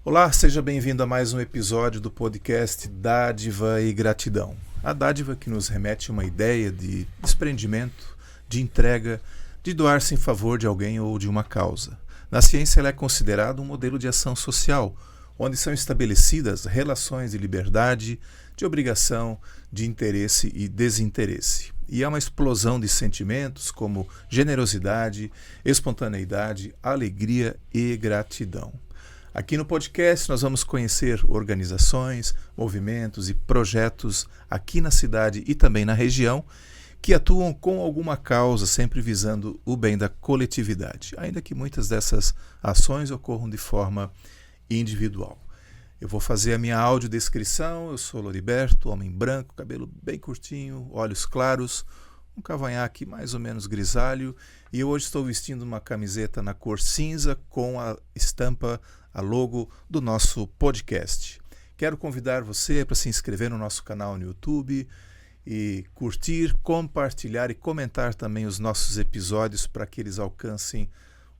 Olá, seja bem-vindo a mais um episódio do podcast Dádiva e Gratidão. A dádiva que nos remete a uma ideia de desprendimento, de entrega, de doar-se em favor de alguém ou de uma causa. Na ciência, ela é considerada um modelo de ação social, onde são estabelecidas relações de liberdade, de obrigação, de interesse e desinteresse. E há uma explosão de sentimentos como generosidade, espontaneidade, alegria e gratidão. Aqui no podcast nós vamos conhecer organizações, movimentos e projetos aqui na cidade e também na região que atuam com alguma causa, sempre visando o bem da coletividade, ainda que muitas dessas ações ocorram de forma individual. Eu vou fazer a minha audiodescrição. Eu sou Loriberto, homem branco, cabelo bem curtinho, olhos claros, um cavanhaque mais ou menos grisalho, e eu hoje estou vestindo uma camiseta na cor cinza com a estampa, a logo do nosso podcast. Quero convidar você para se inscrever no nosso canal no YouTube e curtir, compartilhar e comentar também os nossos episódios para que eles alcancem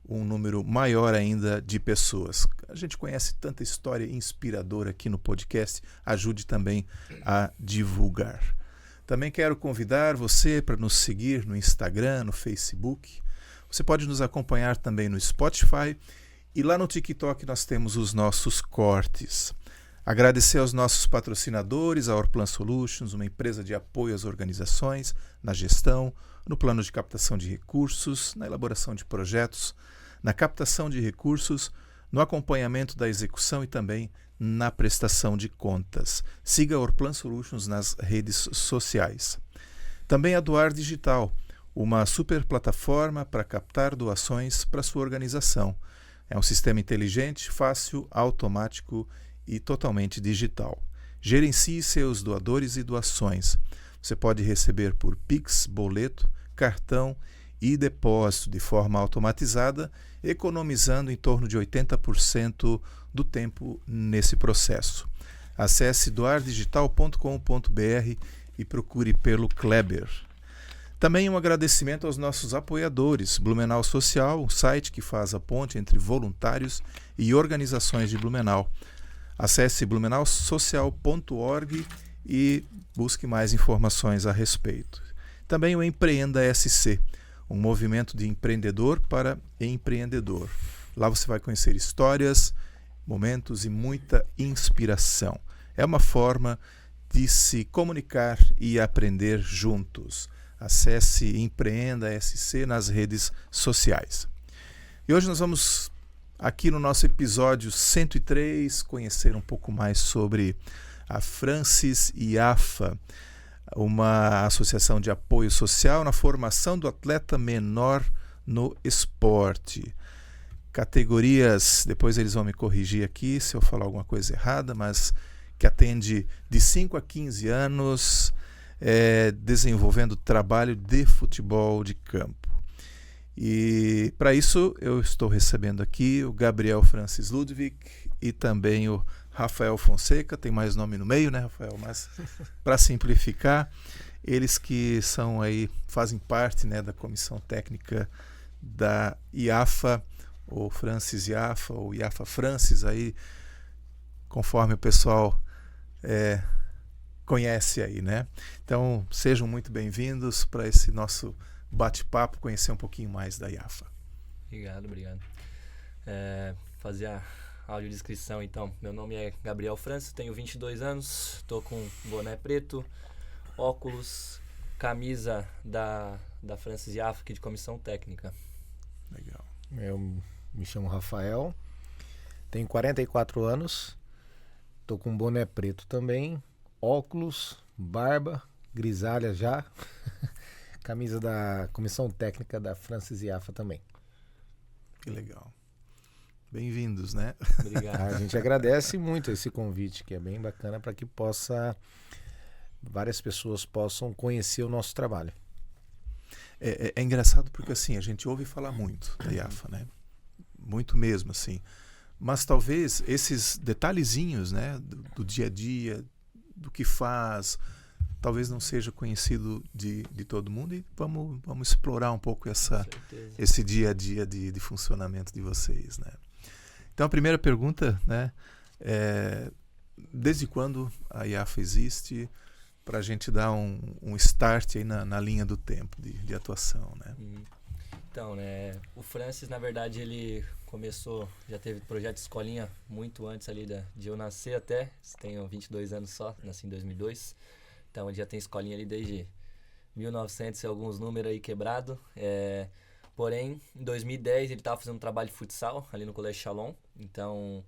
um número maior ainda de pessoas. A gente conhece tanta história inspiradora aqui no podcast, ajude também a divulgar. Também quero convidar você para nos seguir no Instagram, no Facebook. Você pode nos acompanhar também no Spotify e lá no TikTok nós temos os nossos cortes. Agradecer aos nossos patrocinadores, a Orplan Solutions, uma empresa de apoio às organizações, na gestão, no plano de captação de recursos, na elaboração de projetos, na captação de recursos, no acompanhamento da execução e também na prestação de contas. Siga a Orplan Solutions nas redes sociais. Também a Doar Digital, uma super plataforma para captar doações para sua organização. É um sistema inteligente, fácil, automático e totalmente digital. Gerencie seus doadores e doações. Você pode receber por Pix, boleto, cartão e depósito de forma automatizada, economizando em torno de 80% do tempo nesse processo. Acesse doardigital.com.br e procure pelo Kleber. Também um agradecimento aos nossos apoiadores, Blumenau Social, um site que faz a ponte entre voluntários e organizações de Blumenau. Acesse blumenausocial.org e busque mais informações a respeito. Também o Empreenda SC, um movimento de empreendedor para empreendedor. Lá você vai conhecer histórias, momentos e muita inspiração. É uma forma de se comunicar e aprender juntos. Acesse Empreenda SC nas redes sociais. E hoje nós vamos, aqui no nosso episódio 103, conhecer um pouco mais sobre a Francis IAFA, uma associação de apoio social na formação do atleta menor no esporte. Categorias, depois eles vão me corrigir aqui se eu falar alguma coisa errada, mas que atende de 5 a 15 anos, desenvolvendo trabalho de futebol de campo. E para isso eu estou recebendo aqui o Gabriel Francis Ludwig e também o Rafael Fonseca. Tem mais nome no meio, né, Rafael? Mas para simplificar, eles que são aí, fazem parte, né, da comissão técnica da IAFA, ou Francis IAFA, ou IAFA Francis, aí, conforme o pessoal conhece aí, né? Então, sejam muito bem-vindos para esse nosso bate-papo, conhecer um pouquinho mais da IAFA. Obrigado. Fazer a audiodescrição, então. Meu nome é Gabriel Francis, tenho 22 anos, estou com boné preto, óculos, camisa da Francis IAFA, aqui de comissão técnica. Legal. Eu me chamo Rafael, tenho 44 anos, estou com boné preto também, óculos, barba, grisalha já, camisa da comissão técnica da Francis IAFA também. Que legal. Bem-vindos, né? Obrigado. A gente agradece muito esse convite, que é bem bacana para que várias pessoas possam conhecer o nosso trabalho. É engraçado porque assim, a gente ouve falar muito da IAFA, né? Muito mesmo, assim. Mas talvez esses detalhezinhos, né, do dia a dia, do que faz, talvez não seja conhecido de todo mundo, e vamos explorar um pouco esse dia a dia de funcionamento de vocês, né? Então, a primeira pergunta, né, desde quando a IAFA existe, para a gente dar um start aí na linha do tempo de atuação, né? Então, né, o Francis, na verdade, ele começou, já teve projeto de escolinha muito antes ali de eu nascer até, tenho 22 anos só, nasci em 2002, então ele já tem escolinha ali desde 1900 e alguns números aí quebrado, porém, em 2010 ele estava fazendo um trabalho de futsal ali no Colégio Shalom, então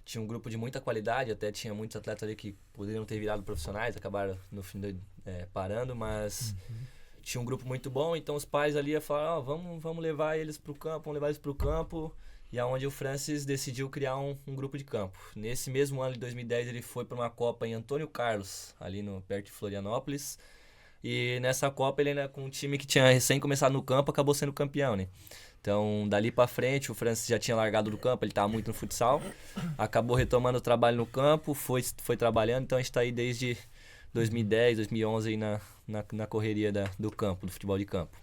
tinha um grupo de muita qualidade, até tinha muitos atletas ali que poderiam ter virado profissionais, acabaram no fim parando, mas tinha um grupo muito bom, então os pais ali iam falar, vamos levar eles pro campo, e aonde o Francis decidiu criar um grupo de campo. Nesse mesmo ano de 2010 ele foi para uma Copa em Antônio Carlos, ali perto de Florianópolis, e nessa Copa ele, com um time que tinha recém começado no campo, acabou sendo campeão, né? Então, dali pra frente, o Francis já tinha largado do campo, ele estava muito no futsal, acabou retomando o trabalho no campo, foi trabalhando, então a gente está aí desde 2010, 2011 aí na correria do campo, do futebol de campo.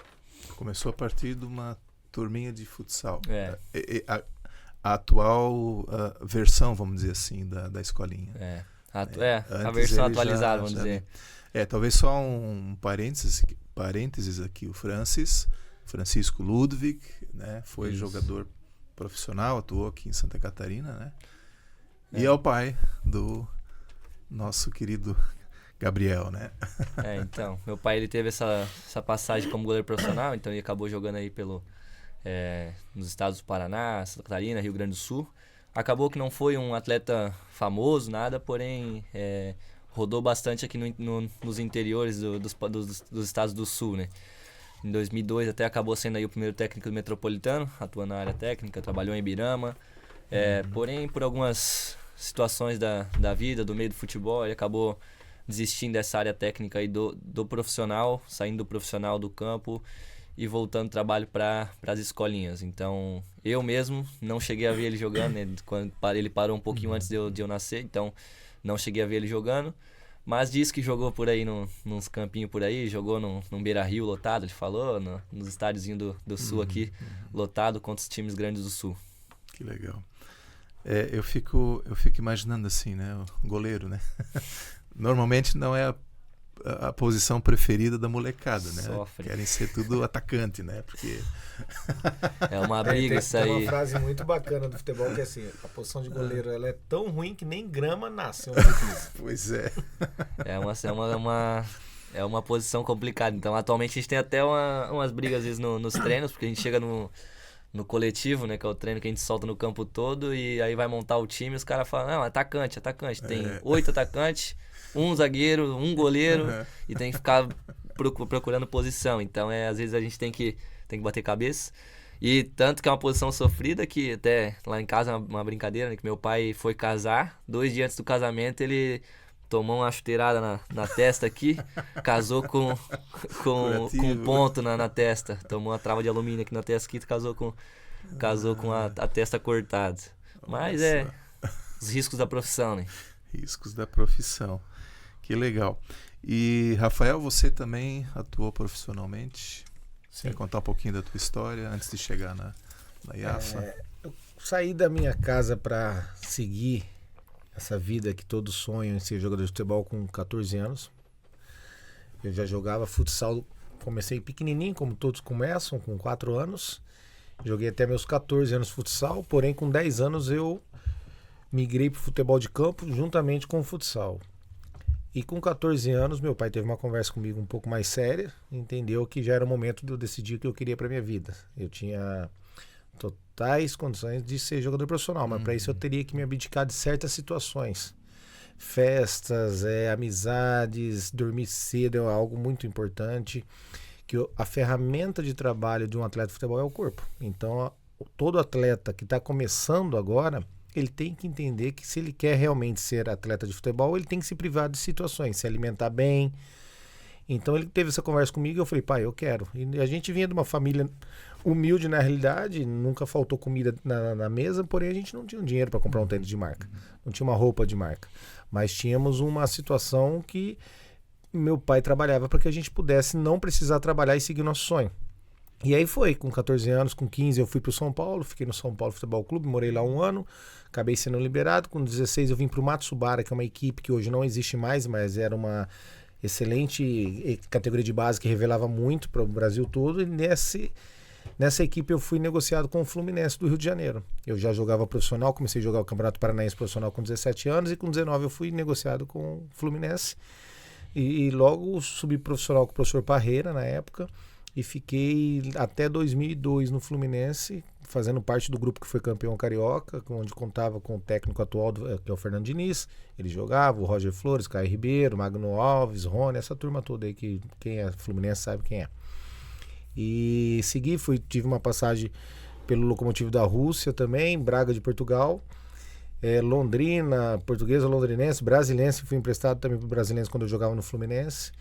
Começou a partir de uma turminha de futsal. A atual versão, vamos dizer assim, da escolinha. A versão atualizada, vamos dizer. Talvez só um parênteses aqui, o Francisco Ludwig, né, foi jogador profissional, atuou aqui em Santa Catarina, né? E é o pai do nosso querido Gabriel, né? Então, meu pai ele teve essa passagem como goleiro profissional, então ele acabou jogando aí nos estados do Paraná, Santa Catarina, Rio Grande do Sul. Acabou que não foi um atleta famoso, nada, porém rodou bastante aqui nos interiores dos estados do Sul, né? Em 2002 até acabou sendo aí o primeiro técnico do Metropolitano, atuando na área técnica, trabalhou em Ibirama. Porém, por algumas situações da vida, do meio do futebol, ele acabou desistindo dessa área técnica aí do profissional, saindo do profissional do campo e voltando trabalho para as escolinhas. Então, eu mesmo não cheguei a ver ele jogando, né? Quando ele parou um pouquinho antes de eu nascer, então não cheguei a ver ele jogando. Mas disse que jogou por aí, nos campinhos por aí, jogou num Beira-Rio lotado, ele falou, nos estádiozinhos do Sul aqui, lotado contra os times grandes do Sul. Que legal. Eu fico imaginando assim, né? O goleiro, né? Normalmente não é a posição preferida da molecada, né? Sofre. Querem ser tudo atacante, né? Porque é uma briga isso aí. Tem uma frase muito bacana do futebol que é assim, a posição de goleiro ela é tão ruim que nem grama nasce. Pois é. É uma posição complicada. Então, atualmente a gente tem até umas brigas às vezes nos treinos, porque a gente chega no coletivo, né, que é o treino que a gente solta no campo todo, e aí vai montar o time e os caras falam, não, atacante. Tem 8 atacantes, um zagueiro, um goleiro, e tem que ficar procurando posição. Então, às vezes a gente tem que bater cabeça. E tanto que é uma posição sofrida que até lá em casa, uma brincadeira, né, que meu pai foi casar, 2 dias antes do casamento ele tomou uma chuteirada na testa aqui, casou com um ponto na testa, tomou uma trava de alumínio aqui na testa aqui, casou com a testa cortada. Mas os riscos da profissão, né? Riscos da profissão. Que legal. E, Rafael, você também atuou profissionalmente? Sim. Quer contar um pouquinho da tua história antes de chegar na IAFA? Eu saí da minha casa para seguir essa vida que todos sonham em ser jogador de futebol com 14 anos. Eu já jogava futsal, comecei pequenininho, como todos começam, com 4 anos. Joguei até meus 14 anos futsal, porém com 10 anos eu migrei para o futebol de campo juntamente com o futsal. E com 14 anos, meu pai teve uma conversa comigo um pouco mais séria, entendeu que já era o momento de eu decidir o que eu queria para minha vida. Eu tinha totais condições de ser jogador profissional, mas para isso eu teria que me abdicar de certas situações. Festas, amizades, dormir cedo é algo muito importante, que a ferramenta de trabalho de um atleta de futebol é o corpo. Então, todo atleta que está começando agora, ele tem que entender que se ele quer realmente ser atleta de futebol, ele tem que se privar de situações, se alimentar bem. Então ele teve essa conversa comigo e eu falei, pai, eu quero. E a gente vinha de uma família humilde na realidade, nunca faltou comida na mesa, porém a gente não tinha dinheiro para comprar um tênis de marca, não tinha uma roupa de marca. Mas tínhamos uma situação que meu pai trabalhava para que a gente pudesse não precisar trabalhar e seguir o nosso sonho. E aí foi, com 14 anos, com 15 eu fui pro São Paulo, fiquei no São Paulo Futebol Clube, morei lá 1 ano, acabei sendo liberado. Com 16 eu vim pro Matsubara, que é uma equipe que hoje não existe mais, mas era uma excelente categoria de base que revelava muito para o Brasil todo. E nessa equipe eu fui negociado com o Fluminense do Rio de Janeiro. Eu já jogava profissional, comecei a jogar o Campeonato Paranaense profissional com 17 anos e com 19 eu fui negociado com o Fluminense. E logo subi profissional com o professor Parreira na época e fiquei até 2002 no Fluminense, fazendo parte do grupo que foi campeão carioca, onde contava com o técnico atual, que é o Fernando Diniz. Ele jogava, o Roger Flores, Caio Ribeiro, Magno Alves, Rony, essa turma toda aí que quem é Fluminense sabe quem é. E segui, tive uma passagem pelo Lokomotiv da Rússia também, Braga de Portugal, Londrina, Portuguesa, Londrinense, Brasilense, fui emprestado também pro Brasilense quando eu jogava no Fluminense.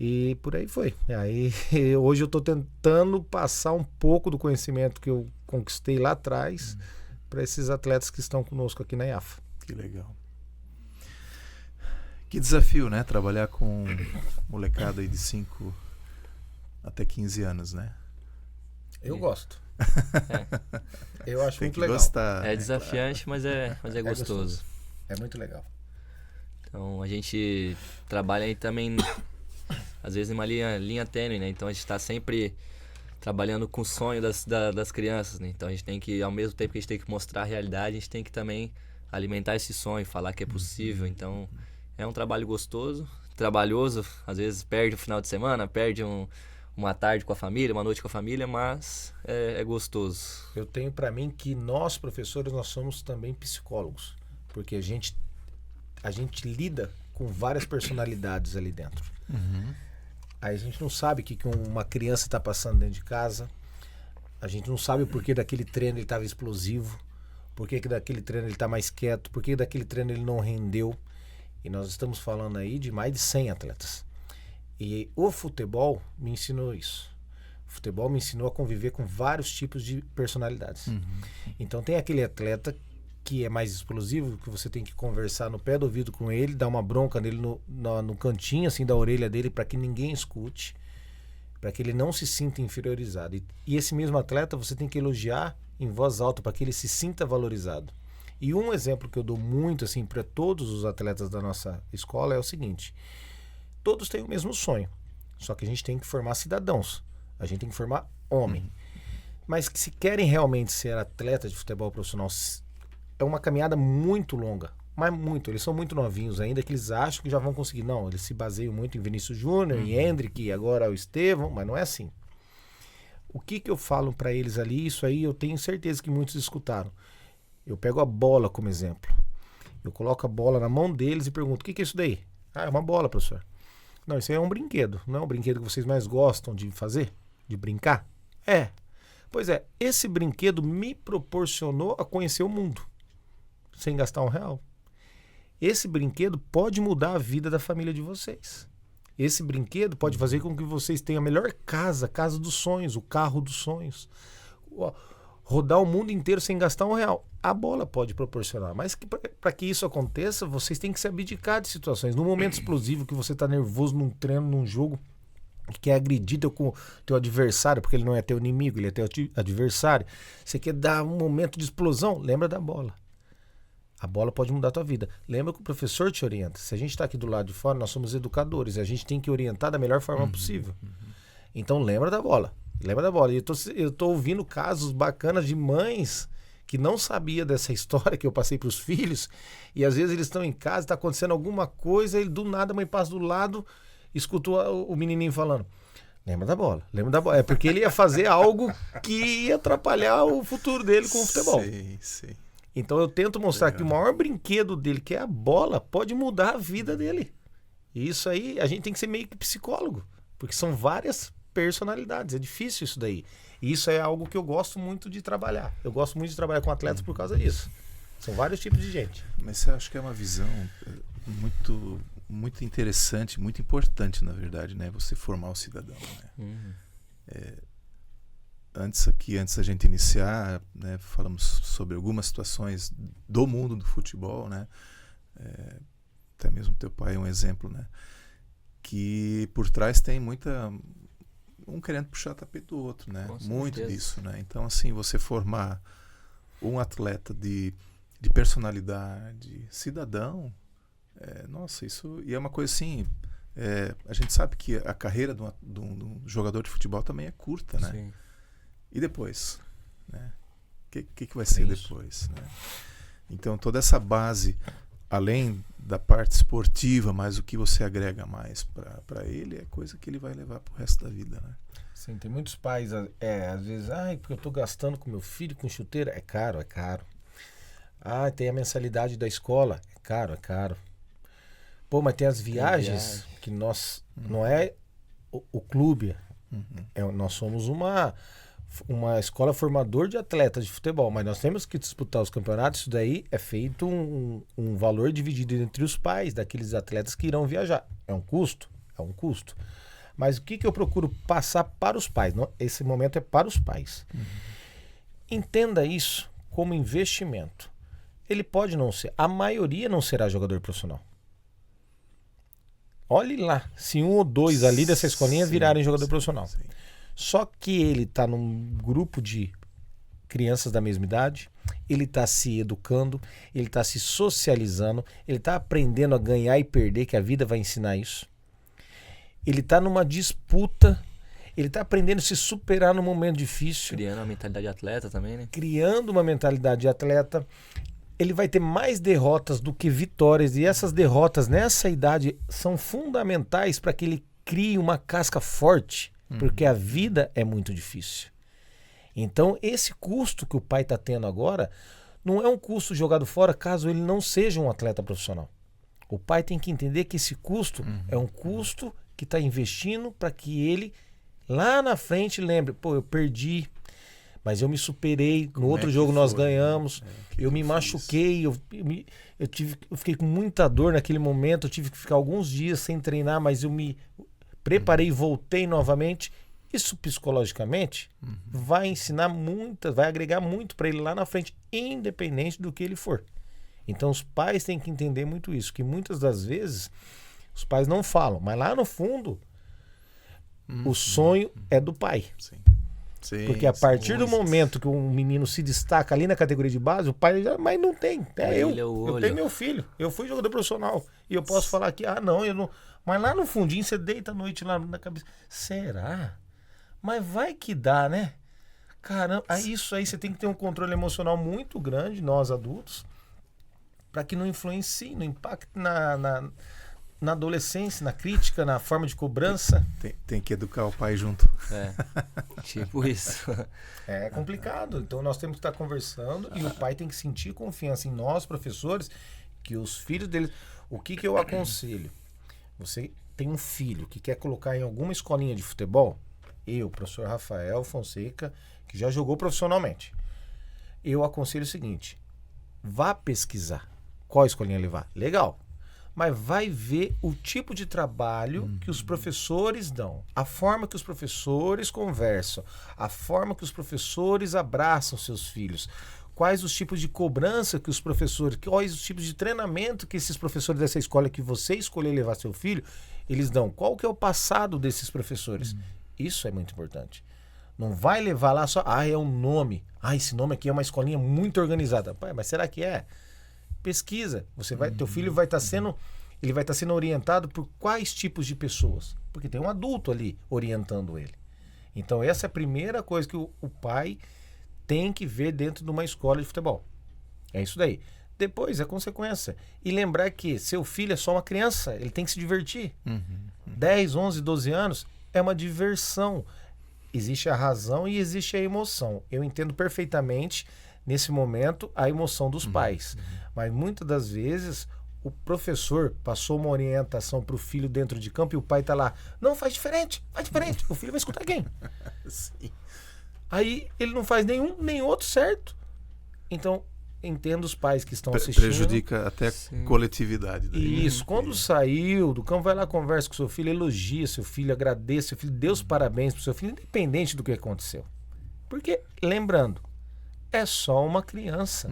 E por aí foi. Aí hoje eu estou tentando passar um pouco do conhecimento que eu conquistei lá atrás para esses atletas que estão conosco aqui na IAFA. Que legal. Que desafio, né? Trabalhar com molecada aí de 5 até 15 anos, né? Eu gosto. Eu acho Tem muito que legal. Gostar, É desafiante, mas é gostoso. É muito legal. Então a gente trabalha aí também, às vezes, em uma linha tênue, né? Então a gente está sempre trabalhando com o sonho das crianças, né? Então a gente tem que, ao mesmo tempo que a gente tem que mostrar a realidade, a gente tem que também alimentar esse sonho, falar que é possível. Então é um trabalho gostoso, trabalhoso, às vezes perde um final de semana, perde uma tarde com a família, uma noite com a família, mas é gostoso. Eu tenho para mim que nós, professores, nós somos também psicólogos, porque a gente lida com várias personalidades ali dentro. Aí a gente não sabe o que uma criança está passando dentro de casa, a gente não sabe o porquê daquele treino ele estava explosivo, porquê que daquele treino ele está mais quieto, porquê daquele treino ele não rendeu. E nós estamos falando aí de mais de 100 atletas. E o futebol me ensinou isso. O futebol me ensinou a conviver com vários tipos de personalidades. Então tem aquele atleta que é mais explosivo, que você tem que conversar no pé do ouvido com ele, dar uma bronca nele no cantinho assim da orelha dele para que ninguém escute, para que ele não se sinta inferiorizado. E esse mesmo atleta você tem que elogiar em voz alta para que ele se sinta valorizado. E um exemplo que eu dou muito assim para todos os atletas da nossa escola é o seguinte: todos têm o mesmo sonho, só que a gente tem que formar cidadãos, a gente tem que formar homem. Mas que se querem realmente ser atletas de futebol profissional, é uma caminhada muito longa, mas muito. Eles são muito novinhos ainda, que eles acham que já vão conseguir. Não, eles se baseiam muito em Vinícius Júnior, em Hendrick, e agora o Estevão, mas não é assim. O que eu falo para eles ali, isso aí eu tenho certeza que muitos escutaram. Eu pego a bola como exemplo. Eu coloco a bola na mão deles e pergunto: o que é isso daí? Ah, é uma bola, professor. Não, isso aí é um brinquedo. Não é um brinquedo que vocês mais gostam de fazer? De brincar? É. Pois é, esse brinquedo me proporcionou a conhecer o mundo sem gastar R$1. Esse brinquedo pode mudar a vida da família de vocês. Esse brinquedo pode fazer com que vocês tenham a melhor casa, a casa dos sonhos, o carro dos sonhos. Rodar o mundo inteiro sem gastar R$1. A bola pode proporcionar, mas para que isso aconteça, vocês têm que se abdicar de situações. Num momento explosivo que você está nervoso num treino, num jogo, que quer agredir teu adversário, porque ele não é teu inimigo, ele é teu adversário. Você quer dar um momento de explosão, lembra da bola. A bola pode mudar a tua vida. Lembra que o professor te orienta. Se a gente está aqui do lado de fora, nós somos educadores, e a gente tem que orientar da melhor forma possível. Então lembra da bola. Lembra da bola. E eu tô ouvindo casos bacanas de mães que não sabia dessa história que eu passei para os filhos, e às vezes eles estão em casa, está acontecendo alguma coisa, e do nada a mãe passa do lado, escutou o menininho falando: lembra da bola, lembra da bola. É porque ele ia fazer algo que ia atrapalhar o futuro dele com o futebol. Sim. Então eu tento mostrar que o maior brinquedo dele, que é a bola, pode mudar a vida dele. E isso aí, a gente tem que ser meio que psicólogo, porque são várias personalidades, é difícil isso daí. E isso é algo que eu gosto muito de trabalhar. Eu gosto muito de trabalhar com atletas por causa disso. São vários tipos de gente. Mas eu acho que é uma visão muito, muito interessante, muito importante, na verdade, né? Você formar o cidadão, né? Antes da gente iniciar, né, falamos sobre algumas situações do mundo do futebol, né? Até mesmo teu pai é um exemplo, né? Que por trás tem um querendo puxar tapete do outro, né? Com Muito certeza. disso, né? Então, assim, você formar um atleta de personalidade, cidadão, nossa, isso... E é uma coisa assim... a gente sabe que a carreira de um jogador de futebol também é curta, né? Sim. E depois? Né? O que vai ser Isso. depois? Né? Então, toda essa base, além da parte esportiva, mas o que você agrega mais para ele, é coisa que ele vai levar pro resto da vida, né? Sim, tem muitos pais, às vezes, porque eu tô gastando com meu filho com chuteira. É caro, é caro. Tem a mensalidade da escola. É caro, é caro. Pô, mas tem as viagens que nós... Não é o clube. Nós somos uma escola formador de atletas de futebol, mas nós temos que disputar os campeonatos. Isso daí é feito um valor dividido entre os pais daqueles atletas que irão viajar. É um custo? É um custo. Mas o que eu procuro passar para os pais? Esse momento é para os pais. Entenda isso como investimento. Ele pode não ser, a maioria não será jogador profissional. Olhe lá, se 1 ou 2 ali dessa escolinha virarem jogador profissional. Sim. Só que ele está num grupo de crianças da mesma idade, ele está se educando, ele está se socializando, ele está aprendendo a ganhar e perder, que a vida vai ensinar isso. Ele está numa disputa, ele está aprendendo a se superar num momento difícil. Criando uma mentalidade de atleta também, né? Criando uma mentalidade de atleta. Ele vai ter mais derrotas do que vitórias, e essas derrotas nessa idade são fundamentais para que ele crie uma casca forte, porque a vida é muito difícil. Então, esse custo que o pai está tendo agora não é um custo jogado fora caso ele não seja um atleta profissional. O pai tem que entender que esse custo é um custo que está investindo para que ele, lá na frente, lembre, pô, eu perdi, mas eu me superei, no outro jogo nós ganhamos, eu me machuquei, eu fiquei com muita dor naquele momento, eu tive que ficar alguns dias sem treinar, mas eu me preparei e voltei novamente. Isso psicologicamente vai ensinar muito, vai agregar muito para ele lá na frente, independente do que ele for. Então os pais têm que entender muito isso, que muitas das vezes os pais não falam, mas lá no fundo o sonho é do pai. Sim. Sim, Porque a partir do momento que um menino se destaca ali na categoria de base, o pai já, mas não tem. Eu tenho meu filho, eu fui jogador profissional. E eu posso falar que, eu não. Mas lá no fundinho você deita a noite lá na cabeça. Será? Mas vai que dá, né? Caramba, isso aí você tem que ter um controle emocional muito grande, nós adultos, para que não influencie, não impacte na adolescência, na crítica, na forma de cobrança. Tem que educar o pai junto. Tipo isso. É complicado. Então nós temos que estar conversando e o pai tem que sentir confiança em nós, professores, que os filhos dele... O que eu aconselho? Você tem um filho que quer colocar em alguma escolinha de futebol, professor Rafael Fonseca, que já jogou profissionalmente, eu aconselho o seguinte: vá pesquisar qual escolinha levar. Legal. Mas vai ver o tipo de trabalho que os professores dão, a forma que os professores conversam, a forma que os professores abraçam seus filhos, quais os tipos de cobrança que os professores, quais os tipos de treinamento que esses professores dessa escola que você escolher levar seu filho, eles dão. Qual que é o passado desses professores? Isso é muito importante. Não vai levar lá só, é um nome. Esse nome aqui é uma escolinha muito organizada. Pai, mas será que é? Pesquisa. Teu filho vai estar sendo orientado por quais tipos de pessoas? Porque tem um adulto ali orientando ele. Então essa é a primeira coisa que o pai tem que ver dentro de uma escola de futebol. É isso daí. Depois é consequência. E lembrar que seu filho é só uma criança, ele tem que se divertir. 10, 11, 12 anos é uma diversão. Existe a razão e existe a emoção. Eu entendo perfeitamente nesse momento a emoção dos pais. Mas muitas das vezes o professor passou uma orientação para o filho dentro de campo e o pai está lá, não, faz diferente. O filho vai escutar quem? Sim. Aí ele não faz nenhum nem outro certo. Então, entendo os pais que estão assistindo. Prejudica até a coletividade. Daí. Isso. Quando saiu do campo, vai lá, conversa com seu filho, elogia seu filho, agradeça seu filho, dê os parabéns pro seu filho, independente do que aconteceu. Porque, lembrando, é só uma criança.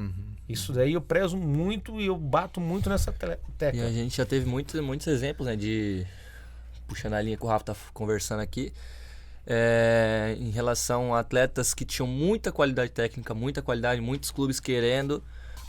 Isso daí eu prezo muito e eu bato muito nessa tecla. E a gente já teve muitos exemplos, né, de... Puxando a linha que o Rafa tá conversando aqui. em relação a atletas que tinham muita qualidade técnica, muita qualidade, muitos clubes querendo,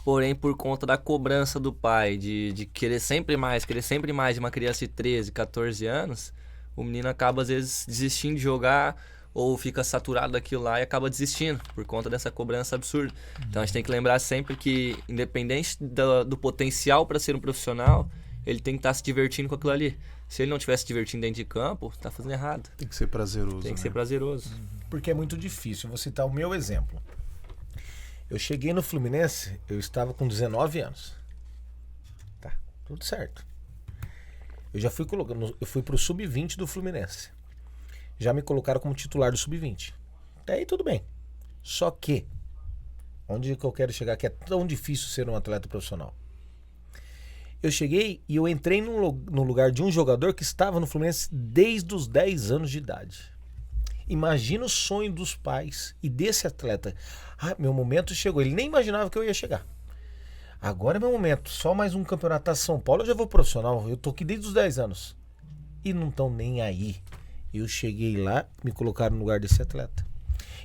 porém por conta da cobrança do pai, de querer sempre mais de uma criança de 13, 14 anos, o menino acaba às vezes desistindo de jogar ou fica saturado daquilo lá e acaba desistindo por conta dessa cobrança absurda. Então a gente tem que lembrar sempre que, independente do potencial para ser um profissional, ele tem que estar se divertindo com aquilo ali. Se ele não estiver se divertindo dentro de campo, tá fazendo errado. Tem que ser prazeroso. Tem que ser prazeroso. Porque é muito difícil. Vou citar o meu exemplo. Eu cheguei no Fluminense, eu estava com 19 anos. Tá, tudo certo. Eu já fui colocando, eu fui pro sub-20 do Fluminense. Já me colocaram como titular do sub-20. Até aí tudo bem. Só que, onde que eu quero chegar, que é tão difícil ser um atleta profissional. Eu cheguei e eu entrei no lugar de um jogador que estava no Fluminense desde os 10 anos de idade. Imagina o sonho dos pais e desse atleta. Ah, meu momento chegou. Ele nem imaginava que eu ia chegar. Agora é meu momento. Só mais um campeonato São Paulo, eu já vou profissional. Eu tô aqui desde os 10 anos. E não estão nem aí. Eu cheguei lá, me colocaram no lugar desse atleta.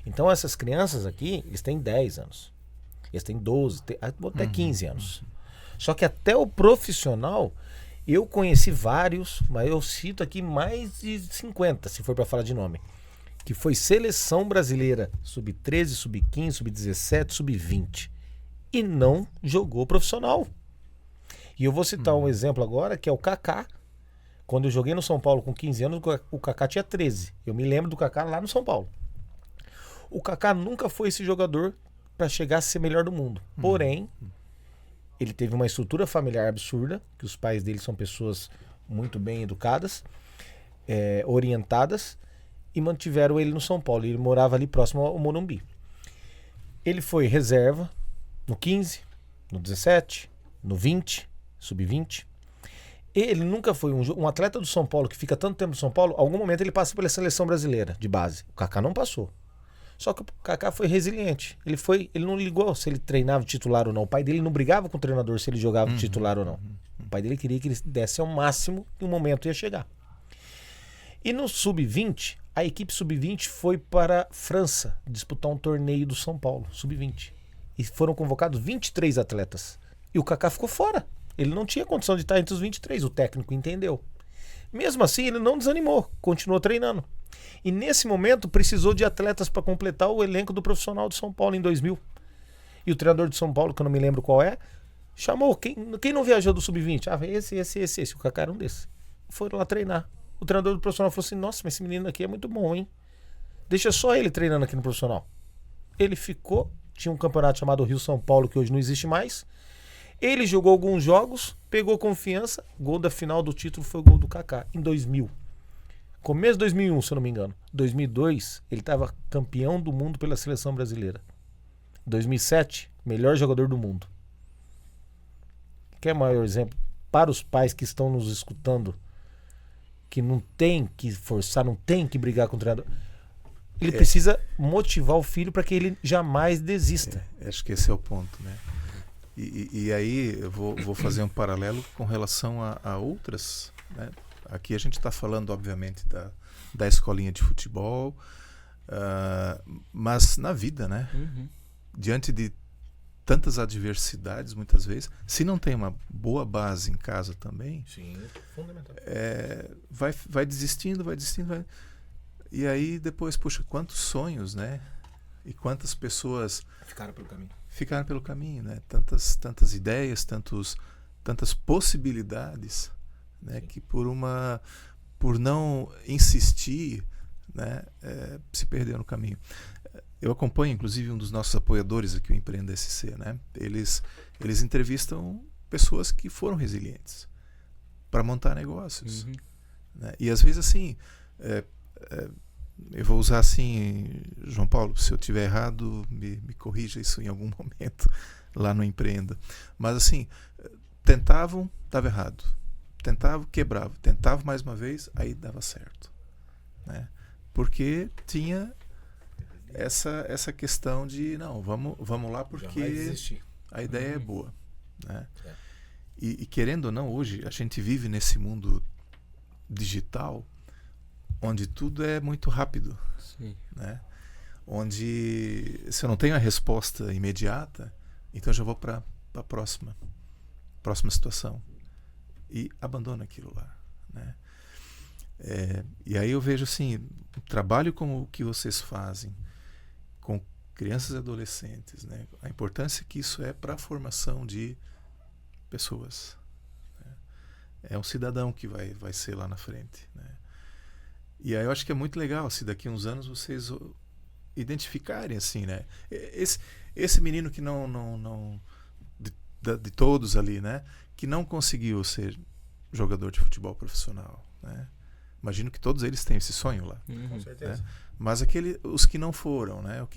Então essas crianças aqui, eles têm 10 anos. Eles têm 12, até 15 anos. Só que até o profissional, eu conheci vários, mas eu cito aqui mais de 50, se for para falar de nome. Que foi seleção brasileira, sub-13, sub-15, sub-17, sub-20. E não jogou profissional. E eu vou citar um exemplo agora, que é o Kaká. Quando eu joguei no São Paulo com 15 anos, o Kaká tinha 13. Eu me lembro do Kaká lá no São Paulo. O Kaká nunca foi esse jogador para chegar a ser melhor do mundo. Porém, ele teve uma estrutura familiar absurda, que os pais dele são pessoas muito bem educadas, orientadas, e mantiveram ele no São Paulo. Ele morava ali próximo ao Morumbi. Ele foi reserva no 15, no 17, no 20, sub-20. Ele nunca foi um atleta do São Paulo que fica tanto tempo no São Paulo. Em algum momento ele passa pela seleção brasileira de base. O Kaká não passou. Só que o Kaká foi resiliente. Ele não ligou se ele treinava titular ou não. O pai dele não brigava com o treinador se ele jogava titular ou não. O pai dele queria que ele desse ao máximo e o momento ia chegar. E no sub-20, a equipe sub-20 foi para a França disputar um torneio do São Paulo, sub-20. E foram convocados 23 atletas. E o Kaká ficou fora. Ele não tinha condição de estar entre os 23, o técnico entendeu. Mesmo assim, ele não desanimou, continuou treinando. E nesse momento, precisou de atletas para completar o elenco do profissional de São Paulo em 2000. E o treinador de São Paulo, que eu não me lembro qual chamou. Quem não viajou do sub-20? Ah, esse. O Kaká era um desses. Foram lá treinar. O treinador do profissional falou assim, nossa, mas esse menino aqui é muito bom, hein? Deixa só ele treinando aqui no profissional. Ele ficou, tinha um campeonato chamado Rio-São Paulo, que hoje não existe mais. Ele jogou alguns jogos, pegou confiança, gol da final do título foi o gol do Kaká, em 2000. Começo de 2001, se eu não me engano. 2002, ele estava campeão do mundo pela seleção brasileira. 2007, melhor jogador do mundo. Quer maior exemplo? Para os pais que estão nos escutando, que não tem que forçar, não tem que brigar com o treinador. Ele precisa motivar o filho para que ele jamais desista. Acho que esse é o ponto, né? E aí eu vou fazer um paralelo com relação a outras, né? Aqui a gente está falando, obviamente, da escolinha de futebol, mas na vida, né? Diante de tantas adversidades, muitas vezes, se não tem uma boa base em casa também, sim, fundamental. Vai desistindo, e aí depois, puxa, quantos sonhos, né? E quantas pessoas ficaram pelo caminho, né? Tantas ideias, tantas possibilidades, né? Que por não insistir, né? Se perdeu no caminho. Eu acompanho, inclusive, um dos nossos apoiadores aqui, o Empreenda SC, né? Eles entrevistam pessoas que foram resilientes para montar negócios, né? E às vezes assim, eu vou usar assim, João Paulo, se eu tiver errado, me corrija isso em algum momento lá no Empreenda. Mas assim, tentavam, dava errado. Tentavam, quebrava. Tentavam mais uma vez, aí dava certo, né? Porque tinha essa questão de, não, vamos lá porque a ideia é boa, né? E querendo ou não, hoje a gente vive nesse mundo digital onde tudo é muito rápido, Sim. né? Onde se eu não tenho a resposta imediata, então eu já vou para a próxima situação e abandono aquilo lá, né? E aí eu vejo assim, o trabalho como o que vocês fazem com crianças e adolescentes, né? A importância que isso é para a formação de pessoas, né? É um cidadão que vai ser lá na frente, né? E aí eu acho que é muito legal se daqui a uns anos vocês identificarem assim, né? Esse menino que não de todos ali, né? Que não conseguiu ser jogador de futebol profissional, né? Imagino que todos eles têm esse sonho lá. Com certeza. Né? Mas os que não foram, né?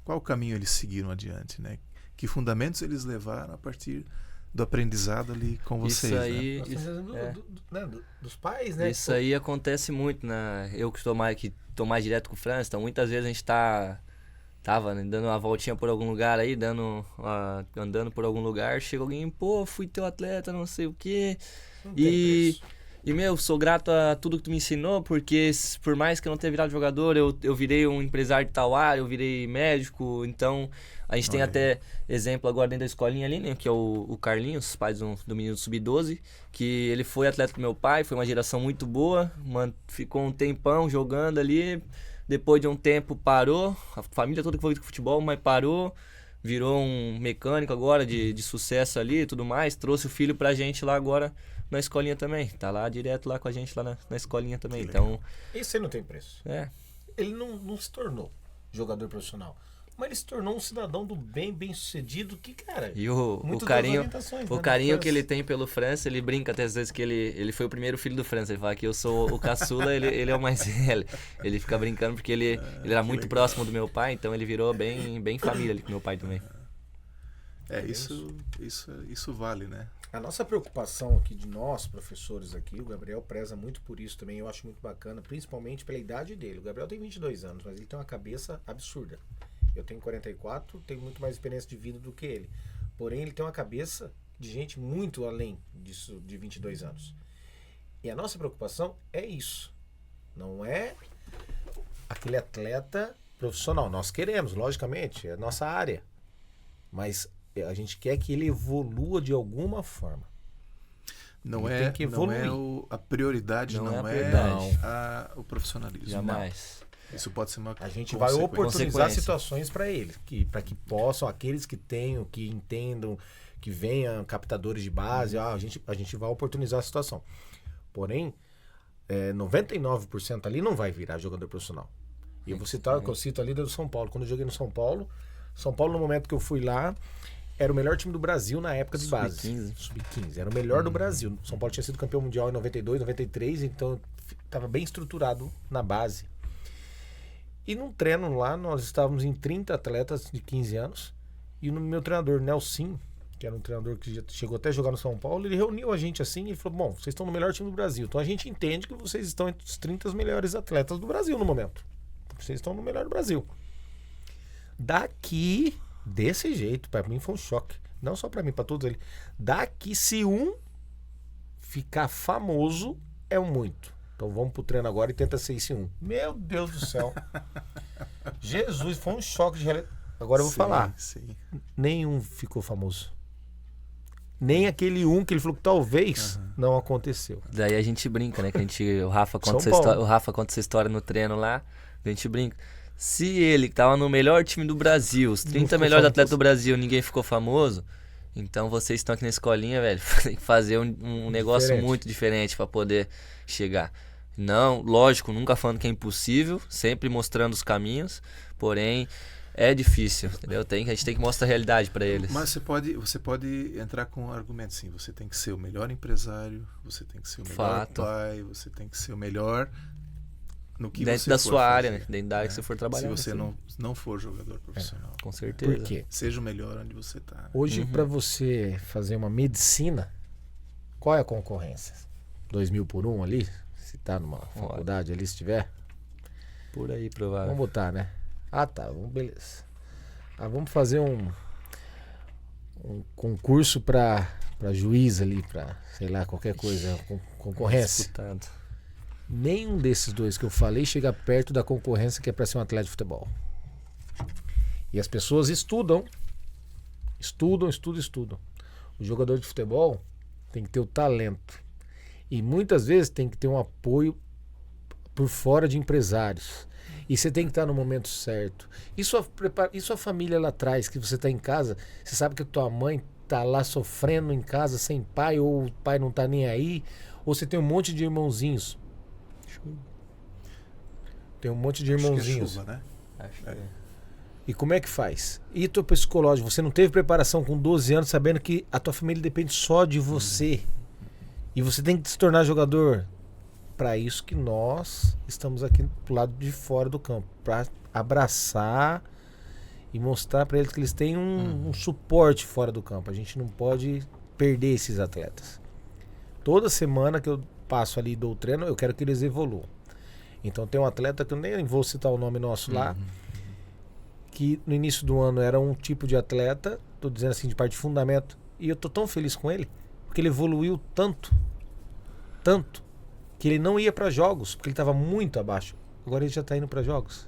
Qual caminho eles seguiram adiante, né? Que fundamentos eles levaram a partir do aprendizado ali com vocês, Isso aí, né? Dos pais, né? Isso aí acontece muito, né? Eu que tô mais direto com o França, então muitas vezes a gente tava né, dando uma voltinha por algum lugar aí, andando por algum lugar, chega alguém, pô, fui teu atleta, não sei o quê. E, meu, sou grato a tudo que tu me ensinou, porque por mais que eu não tenha virado jogador, eu virei um empresário de tal área, eu virei médico, então a gente tem até exemplo agora dentro da escolinha ali, né, que é o Carlinhos, pais do menino sub-12, que ele foi atleta do meu pai, foi uma geração muito boa, ficou um tempão jogando ali, depois de um tempo parou, a família toda que foi com futebol, mas parou, virou um mecânico agora de sucesso ali e tudo mais, trouxe o filho pra gente lá agora na escolinha também, tá lá direto lá com a gente lá na escolinha também, então... Isso aí não tem preço. Ele não se tornou jogador profissional, mas ele se tornou um cidadão do bem sucedido que, cara... E o carinho que ele tem pelo França, ele brinca até às vezes que ele foi o primeiro filho do França, ele fala que eu sou o caçula, ele é o mais velho, ele fica brincando porque ele era muito legal. Próximo do meu pai, então ele virou bem família ali com meu pai também. Isso vale, né? A nossa preocupação aqui de nós, professores aqui, o Gabriel preza muito por isso também, eu acho muito bacana, principalmente pela idade dele. O Gabriel tem 22 anos, mas ele tem uma cabeça absurda. Eu tenho 44, tenho muito mais experiência de vida do que ele. Porém, ele tem uma cabeça de gente muito além disso, de 22 anos. E a nossa preocupação é isso. Não é aquele atleta profissional. Nós queremos, logicamente, é a nossa área. Mas a gente quer que ele evolua de alguma forma. Não é a prioridade, não é o profissionalismo. Jamais. Isso pode ser uma A gente vai oportunizar situações para ele, para que possam, aqueles que tenham, que entendam, que venham captadores de base, a gente vai oportunizar a situação. Porém, 99% ali não vai virar jogador profissional. E eu vou citar o que eu cito ali do São Paulo. Quando eu joguei no São Paulo, no momento que eu fui lá, era o melhor time do Brasil na época de base. Sub-15. Era o melhor do Brasil. São Paulo tinha sido campeão mundial em 92, 93, então estava bem estruturado na base. E num treino lá, nós estávamos em 30 atletas de 15 anos, e o meu treinador, Nelson, que era um treinador que já chegou até a jogar no São Paulo, ele reuniu a gente assim e falou, bom, vocês estão no melhor time do Brasil, então a gente entende que vocês estão entre os 30 melhores atletas do Brasil no momento. Vocês estão no melhor do Brasil. Daqui... Desse jeito, pra mim foi um choque. Não só pra mim, pra todos eles. Daqui, se um ficar famoso, é um muito. Então vamos pro treino agora e tenta ser esse um. Meu Deus do céu. Jesus, foi um choque de realidade. Agora eu vou falar. Sim. Nenhum ficou famoso. Nem aquele um que ele falou que talvez não aconteceu. Daí a gente brinca, né? Que o Rafa conta essa história no treino lá. A gente brinca. Se ele que tava no melhor time do Brasil, os 30 melhores atletas do Brasil, ninguém ficou famoso, então vocês estão aqui na escolinha, velho, tem que fazer um negócio muito diferente pra poder chegar. Não, lógico, nunca falando que é impossível, sempre mostrando os caminhos, porém é difícil, entendeu? A gente tem que mostrar a realidade pra eles. Mas você pode entrar com um argumento assim, você tem que ser o melhor empresário, você tem que ser o melhor pai, você tem que ser o melhor... No que dentro você da sua área, fazer, né? Dentro da área que você for trabalhar. Se você não for jogador profissional. Com certeza. Por quê? Seja o melhor onde você está. Hoje, para você fazer uma medicina, qual é a concorrência? 2.000 por um ali? Se tá numa faculdade ali, se tiver? Por aí, provável. Vamos botar, né? Ah, tá. Beleza. Vamos fazer um concurso para juiz ali, para sei lá, qualquer coisa. Concorrência. Disputado. Nenhum desses dois que eu falei chega perto da concorrência que é para ser um atleta de futebol. E as pessoas estudam. O jogador de futebol tem que ter o talento. E muitas vezes tem que ter um apoio por fora de empresários. E você tem que estar no momento certo. E sua família lá atrás, que você está em casa, você sabe que a tua mãe está lá sofrendo em casa sem pai, ou o pai não está nem aí, ou você tem um monte de irmãozinhos. Tem um monte de irmãozinhos. Acho que é chuva, né? Acho que E como é que faz? E teu psicológico? Você não teve preparação com 12 anos sabendo que a tua família depende só de você. E você tem que se tornar jogador. Para isso que nós estamos aqui do lado de fora do campo. Para abraçar e mostrar para eles que eles têm um suporte fora do campo. A gente não pode perder esses atletas. Toda semana que eu passo ali e dou o treino, eu quero que eles evoluam. Então tem um atleta que eu nem vou citar o nome nosso lá, que no início do ano era um tipo de atleta, tô dizendo assim, de parte de fundamento, e eu tô tão feliz com ele, porque ele evoluiu tanto, que ele não ia para jogos, porque ele estava muito abaixo. Agora ele já tá indo para jogos.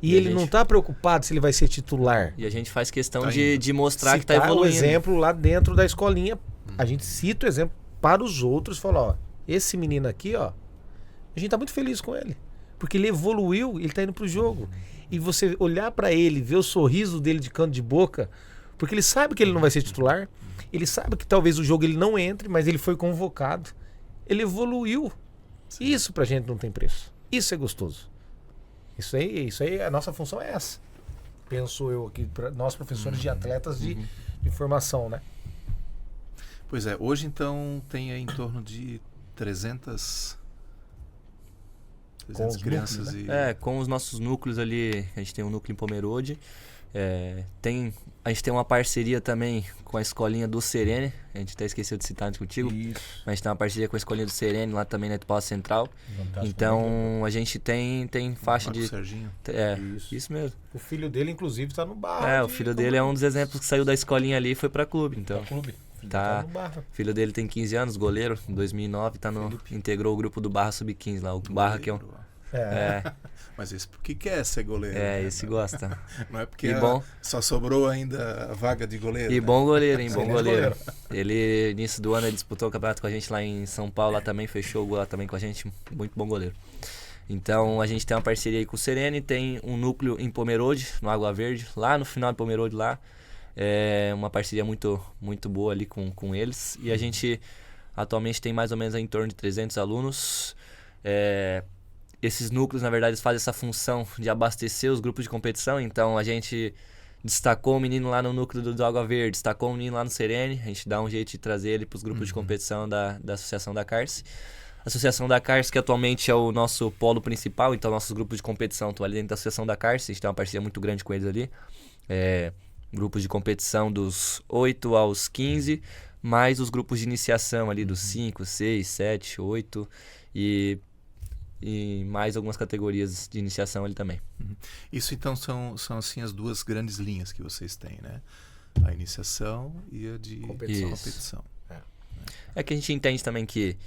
E ele não tá preocupado se ele vai ser titular. E a gente faz questão Tá de mostrar que tá Citar evoluindo. o exemplo lá dentro da escolinha, a gente cita o exemplo para os outros, fala, ó, esse menino aqui, ó, a gente tá muito feliz com ele, porque ele evoluiu, ele tá indo pro jogo. E você olhar para ele, ver o sorriso dele de canto de boca, porque ele sabe que ele não vai ser titular, ele sabe que talvez o jogo ele não entre, mas ele foi convocado. Ele evoluiu. Sim. Isso pra gente não tem preço. Isso é gostoso. Isso aí, a nossa função é essa. Penso eu aqui, para nós professores de atletas de formação, né? Pois é, hoje então tem aí em torno de 300 Com os crianças núcleos, e... Com os nossos núcleos ali, a gente tem um núcleo em Pomerode. A gente tem uma parceria também com a escolinha do Serene. A gente até esqueceu de citar antes contigo. Isso. Mas a gente tem uma parceria com a escolinha do Serene, lá também na Itupá Central. Fantástico. Então a gente tem faixa Marco de... Serginho. Isso mesmo. O filho dele, inclusive, tá no Barra. O filho dele é um dos exemplos que saiu da escolinha ali e foi pra clube. Então, Tá no Barra. o filho dele tem 15 anos, goleiro, em 2009, integrou o grupo do Barra Sub-15 lá. O Barra que é um... Mas esse por que quer ser goleiro? Esse gosta. Não é porque bom. só sobrou ainda a vaga de goleiro. E né? bom goleiro, hein? Bom goleiro. Ele, início do ano, ele disputou o campeonato com a gente lá em São Paulo, lá também, fechou o gol lá também com a gente. Muito bom goleiro. Então, a gente tem uma parceria aí com o Serene, tem um núcleo em Pomerode, no Água Verde, lá no final de Pomerode lá. É uma parceria muito, muito boa ali com eles. E a gente atualmente tem mais ou menos em torno de 300 alunos. Esses núcleos, na verdade, fazem essa função de abastecer os grupos de competição. Então, a gente destacou o menino lá no núcleo do Água Verde, destacou o menino lá no Serene. A gente dá um jeito de trazer ele para os grupos de competição da Associação da Carce. A Associação da Carce, que atualmente é o nosso polo principal, então nossos grupos de competição estão ali dentro da Associação da Carce. A gente tem uma parceria muito grande com eles ali. Grupos de competição dos 8 aos 15, mais os grupos de iniciação ali dos 5, 6, 7, 8 e mais algumas categorias de iniciação ali também. Isso então são assim as duas grandes linhas que vocês têm, né? A iniciação e a de competição. É que a gente entende também que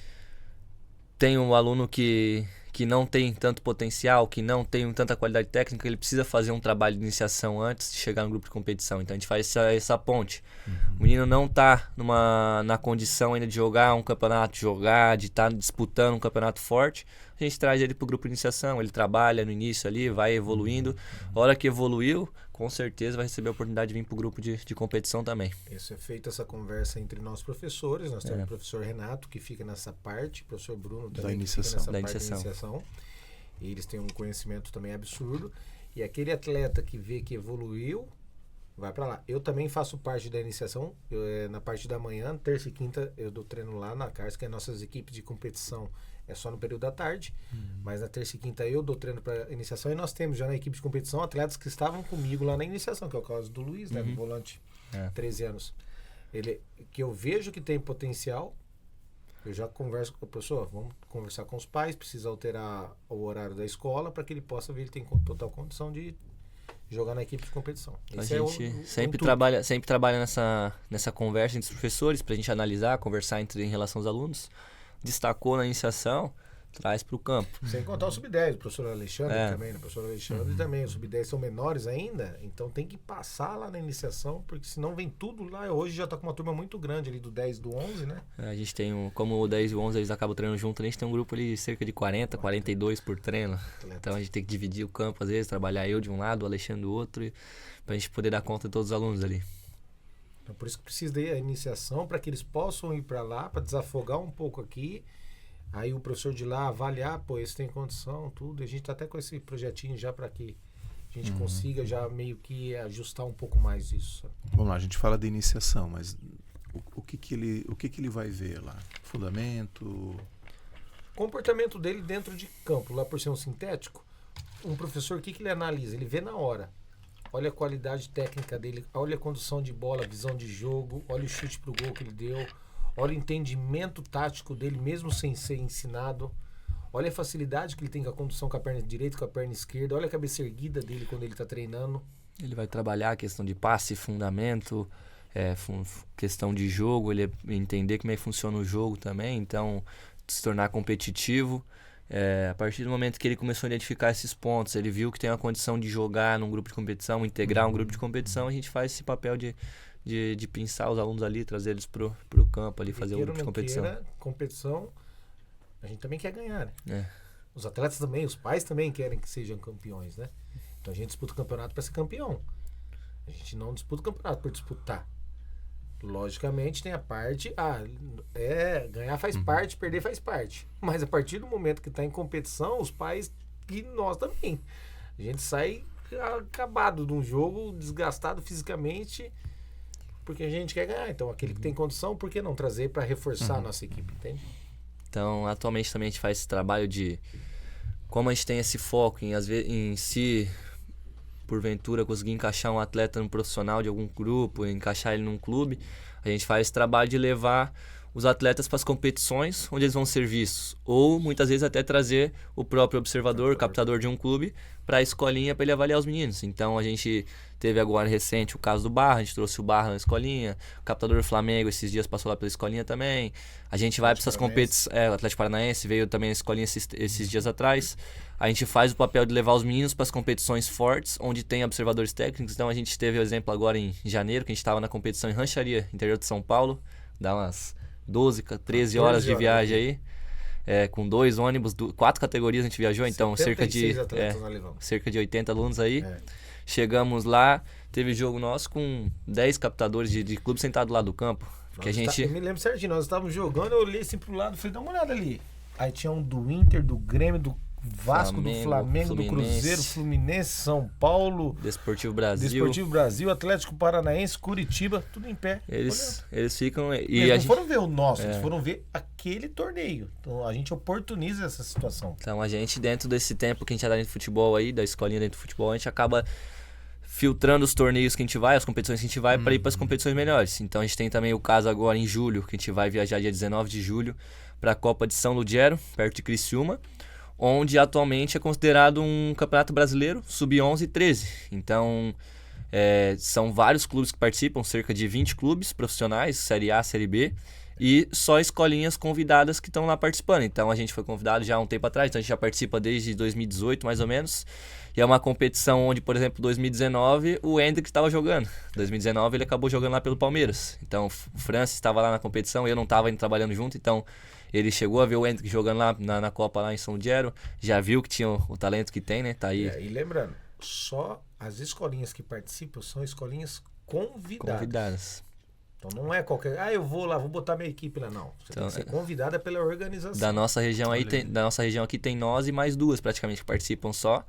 tem um aluno que não tem tanto potencial, que não tem tanta qualidade técnica, ele precisa fazer um trabalho de iniciação antes de chegar no grupo de competição. Então a gente faz essa ponte. O menino não está na condição ainda de jogar um campeonato, de estar disputando um campeonato forte. A gente traz ele para o grupo de iniciação, ele trabalha no início ali, vai evoluindo. A hora que evoluiu, com certeza vai receber a oportunidade de vir para o grupo de competição também. Isso é feita essa conversa entre nós professores. Nós temos o professor Renato, que fica nessa parte, o professor Bruno também, que fica nessa parte da iniciação. E eles têm um conhecimento também absurdo. E aquele atleta que vê que evoluiu, vai para lá. Eu também faço parte da iniciação. Na parte da manhã, terça e quinta, eu dou treino lá na Carce, que é nossas equipes de competição. É só no período da tarde, mas na terça e quinta eu dou treino para iniciação e nós temos já na equipe de competição atletas que estavam comigo lá na iniciação, que é o caso do Luiz, né, do volante, 13 anos. Ele, que eu vejo que tem potencial, eu já converso com o professor, vamos conversar com os pais, precisa alterar o horário da escola para que ele possa ver, ele tem total condição de jogar na equipe de competição. A gente sempre trabalha nessa conversa entre os professores, para a gente analisar, conversar em relação aos alunos. Destacou na iniciação, traz pro campo. Sem contar o sub-10, o professor Alexandre também, né? O professor Alexandre também, os sub-10 são menores ainda, então tem que passar lá na iniciação, porque senão vem tudo lá. Hoje já tá com uma turma muito grande ali do 10 e do 11, né? A gente tem, como o 10 e o 11 eles acabam treinando junto, a gente tem um grupo ali de cerca de 40, 42 por treino. Então a gente tem que dividir o campo às vezes, trabalhar eu de um lado, o Alexandre do outro, pra gente poder dar conta de todos os alunos ali. Então por isso que precisa da iniciação, para que eles possam ir para lá, para desafogar um pouco aqui. Aí o professor de lá avaliar, pô, esse tem condição, tudo. E a gente tá até com esse projetinho já para que a gente consiga já meio que ajustar um pouco mais isso. Vamos lá, a gente fala de iniciação, mas o que que ele vai ver lá? Fundamento? Comportamento dele dentro de campo, lá por ser um sintético, um professor, o que ele analisa? Ele vê na hora. Olha a qualidade técnica dele, olha a condução de bola, a visão de jogo, olha o chute pro gol que ele deu, olha o entendimento tático dele, mesmo sem ser ensinado. Olha a facilidade que ele tem com a condução com a perna direita, com a perna esquerda. Olha a cabeça erguida dele quando ele está treinando. Ele vai trabalhar a questão de passe, fundamento, questão de jogo, ele entender como é que funciona o jogo também, então se tornar competitivo. A partir do momento que ele começou a identificar esses pontos, ele viu que tem uma condição de jogar num grupo de competição, integrar um grupo de competição, a gente faz esse papel de pensar os alunos ali, trazer eles pro campo ali, fazer o grupo de competição. Competição, a gente também quer ganhar, né? É. Os atletas também, os pais também querem que sejam campeões, né? Então a gente disputa o campeonato para ser campeão. A gente não disputa o campeonato por disputar. Logicamente tem a parte, ganhar faz parte, perder faz parte. Mas a partir do momento que está em competição, os pais e nós também. A gente sai acabado de um jogo, desgastado fisicamente, porque a gente quer ganhar. Então aquele que tem condição, por que não trazer para reforçar a nossa equipe, entende? Então atualmente também a gente faz esse trabalho de, como a gente tem esse foco em se porventura conseguir encaixar um atleta no profissional de algum grupo, encaixar ele num clube, a gente faz esse trabalho de levar os atletas para as competições onde eles vão ser vistos, ou muitas vezes até trazer o próprio observador, captador de um clube para a escolinha para ele avaliar os meninos. Então a gente teve agora recente o caso do Barra, a gente trouxe o Barra na escolinha, o captador do Flamengo esses dias passou lá pela escolinha também. A gente vai para essas competições, o Atlético Paranaense veio também na escolinha esses dias atrás. A gente faz o papel de levar os meninos para as competições fortes, onde tem observadores técnicos. Então a gente teve o exemplo agora em janeiro, que a gente estava na competição em Rancharia, interior de São Paulo, dá umas 12, 13 horas de viagem aí. Com 2 ônibus, 4 categorias a gente viajou, então cerca de 80 alunos aí. Chegamos lá, teve jogo nosso com 10 captadores de clube sentados lá do campo. Porque Eu me lembro certinho, nós estávamos jogando, eu olhei assim pro lado e falei, dá uma olhada ali. Aí tinha um do Inter, do Grêmio, do Vasco, do Flamengo, do Cruzeiro, Fluminense, São Paulo, Desportivo Brasil, Atlético Paranaense, Curitiba, tudo em pé. Eles ficam... Eles não foram ver o nosso, eles foram ver aquele torneio. Então a gente oportuniza essa situação. Então a gente, dentro desse tempo que a gente já dá dentro do futebol aí, da escolinha dentro do futebol, a gente acaba filtrando os torneios que a gente vai, as competições que a gente vai, para ir para as competições melhores. Então a gente tem também o caso agora em julho, que a gente vai viajar dia 19 de julho para a Copa de São Ludgero, perto de Criciúma, onde atualmente é considerado um campeonato brasileiro sub-11 e 13. Então são vários clubes que participam, cerca de 20 clubes profissionais, Série A, Série B, e só escolinhas convidadas que estão lá participando. Então a gente foi convidado já há um tempo atrás, então a gente já participa desde 2018 mais ou menos. E é uma competição onde, por exemplo, 2019 o Hendrick estava jogando. 2019 ele acabou jogando lá pelo Palmeiras. Então o Francis estava lá na competição, eu não estava indo trabalhando junto, então ele chegou a ver o Hendrick jogando lá na Copa lá em São Ludgero, já viu que tinha o talento que tem, né? Tá aí. E lembrando, só as escolinhas que participam são escolinhas convidadas. Então não é qualquer, eu vou lá, vou botar minha equipe lá, não. Você tem que ser convidada pela organização. Da nossa região aí, da nossa região aqui tem nós e mais 2 praticamente que participam só.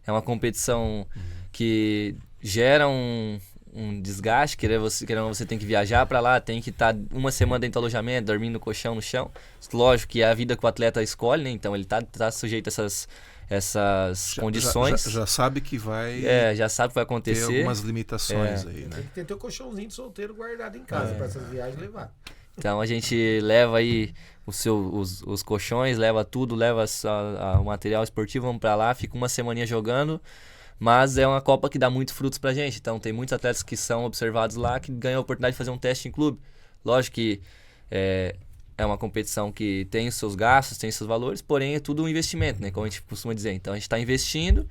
É uma competição que gera um desgaste, querendo você tem que viajar para lá, tem que estar uma semana dentro do alojamento, dormindo no colchão, no chão. Lógico que é a vida que o atleta escolhe, né? Então ele tá sujeito a essas condições. Já sabe que vai... já sabe que vai acontecer. Tem algumas limitações aí, né? Tem que ter teu colchãozinho de solteiro guardado em casa para essas viagens levar. Então a gente leva aí os colchões, leva tudo, leva o material esportivo, vamos pra lá, fica uma semaninha jogando, mas é uma Copa que dá muitos frutos pra gente. Então tem muitos atletas que são observados lá, que ganham a oportunidade de fazer um teste em clube. Lógico que é uma competição que tem os seus gastos, tem os seus valores, porém é tudo um investimento, né? Como a gente costuma dizer. Então a gente está investindo,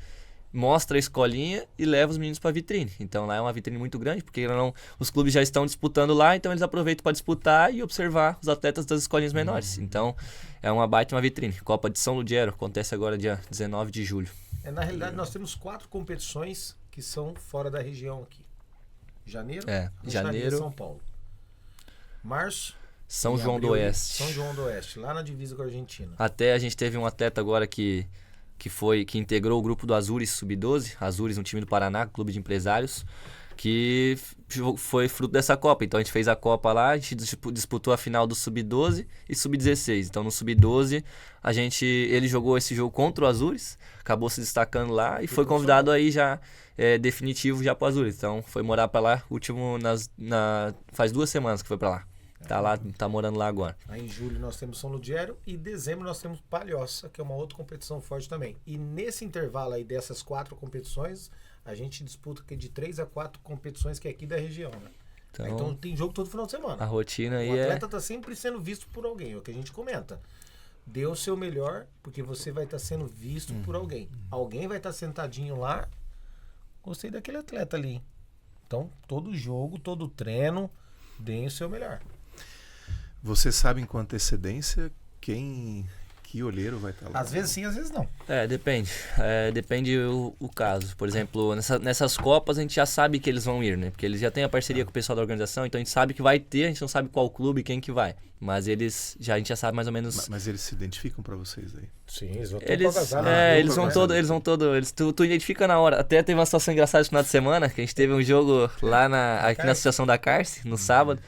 mostra a escolinha e leva os meninos para a vitrine. Então lá é uma vitrine muito grande, porque não, os clubes já estão disputando lá, então eles aproveitam para disputar e observar os atletas das escolinhas menores. Então é uma baita uma vitrine. Copa de São Ludgero acontece agora dia 19 de julho. Na realidade, nós temos 4 competições que são fora da região aqui. Janeiro, janeiro, São Paulo. Março, São João do Oeste. São João do Oeste, lá na divisa com a Argentina. Até a gente teve um atleta agora que integrou o grupo do Azures Sub-12, Azures, um time do Paraná, clube de empresários, que foi fruto dessa Copa. Então a gente fez a Copa lá, a gente disputou a final do Sub-12 e Sub-16. Então no Sub-12 ele jogou esse jogo contra o Azures, acabou se destacando lá e foi convidado aí já definitivo já pro Azures. Então foi morar pra lá, faz 2 semanas que foi pra lá. Tá lá, tá morando lá agora. Aí em julho nós temos São Ludgero e em dezembro nós temos Palhoça, que é uma outra competição forte também. E nesse intervalo aí dessas 4 competições, a gente disputa de 3 a 4 competições que é aqui da região, né? Então tem jogo todo final de semana. A rotina aí o atleta tá sempre sendo visto por alguém, é o que a gente comenta. Dê o seu melhor, porque você vai estar sendo visto por alguém. Alguém vai estar sentadinho lá, gostei daquele atleta ali. Então, todo jogo, todo treino, deem o seu melhor. Você sabe com antecedência que olheiro vai estar lá? Às vezes sim, às vezes não. Depende. Depende o caso. Por exemplo, nessas Copas a gente já sabe que eles vão ir, né? Porque eles já têm a parceria com o pessoal da organização, então a gente sabe que vai ter, a gente não sabe qual clube, quem que vai. Mas a gente já sabe mais ou menos... Mas eles se identificam para vocês aí? Sim, eles vão tu identifica na hora. Até teve uma situação engraçada no final de semana, que a gente teve um jogo lá aqui na Associação da Carce, no sábado.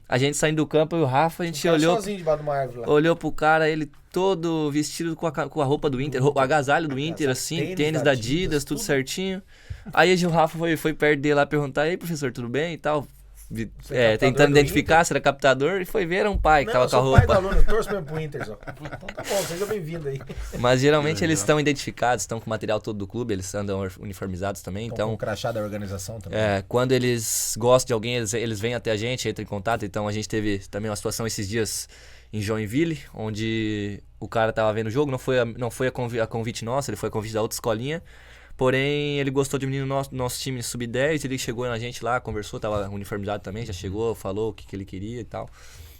A gente saindo do campo, eu e o Rafa, a gente olhou pro cara, ele todo vestido com a roupa do Inter, o agasalho do Inter, assim, tênis da Adidas, tudo certinho. Aí o Rafa foi perto dele lá perguntar, aí professor, tudo bem e tal? Tentando identificar se era captador, e foi ver, era um pai que tava com a roupa. Pai do aluno, eu torço mesmo pro Inter, só. Então tá bom, seja bem-vindo aí. Mas geralmente eles estão identificados, estão com o material todo do clube, eles andam uniformizados também. Então, com o crachá da organização também. Quando eles gostam de alguém, eles vêm até a gente, entram em contato. Então a gente teve também uma situação esses dias em Joinville, onde o cara tava vendo o jogo, não foi a convite nosso, ele foi a convite da outra escolinha. Porém, ele gostou de um menino nosso time sub-10, ele chegou na gente lá, conversou, tava uniformizado também, já chegou, falou o que ele queria e tal.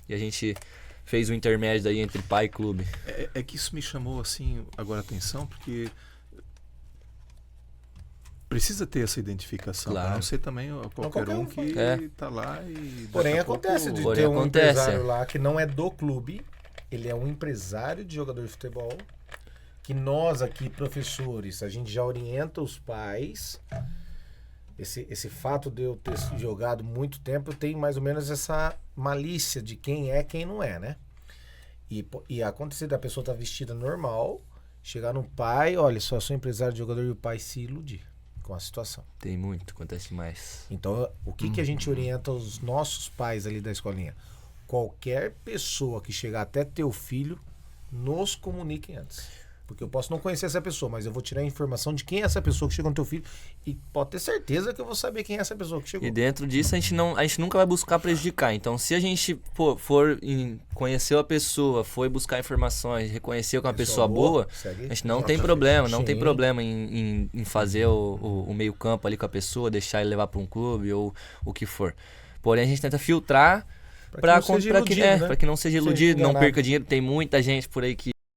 E a gente fez um intermédio daí entre pai e clube. É que isso me chamou, assim, agora a atenção, porque precisa ter essa identificação, claro. Para não ser também qualquer um que tá lá e... Porém, acontece de ter um empresário lá que não é do clube, ele é um empresário de jogador de futebol, que nós aqui, professores, a gente já orienta os pais. Esse fato de eu ter jogado muito tempo, eu tenho mais ou menos essa malícia de quem é, quem não é, né? E acontecer da pessoa estar vestida normal, chegar no pai, olha, só sou empresário de jogador, e o pai se iludir com a situação. Tem muito, acontece demais. Então, o que a gente orienta os nossos pais ali da escolinha? Qualquer pessoa que chegar até teu filho, nos comuniquem antes. Porque eu posso não conhecer essa pessoa, mas eu vou tirar a informação de quem é essa pessoa que chegou no teu filho, e pode ter certeza que eu vou saber quem é essa pessoa que chegou. E dentro disso a gente nunca vai buscar prejudicar. Então, se a gente conheceu a pessoa, foi buscar informações, reconheceu que é uma pessoa boa, a gente não tem problema, tem problema em fazer o meio campo ali com a pessoa, deixar ele levar para um clube ou o que for. Porém, a gente tenta filtrar para que não seja iludido, não perca dinheiro. Tem muita gente por aí que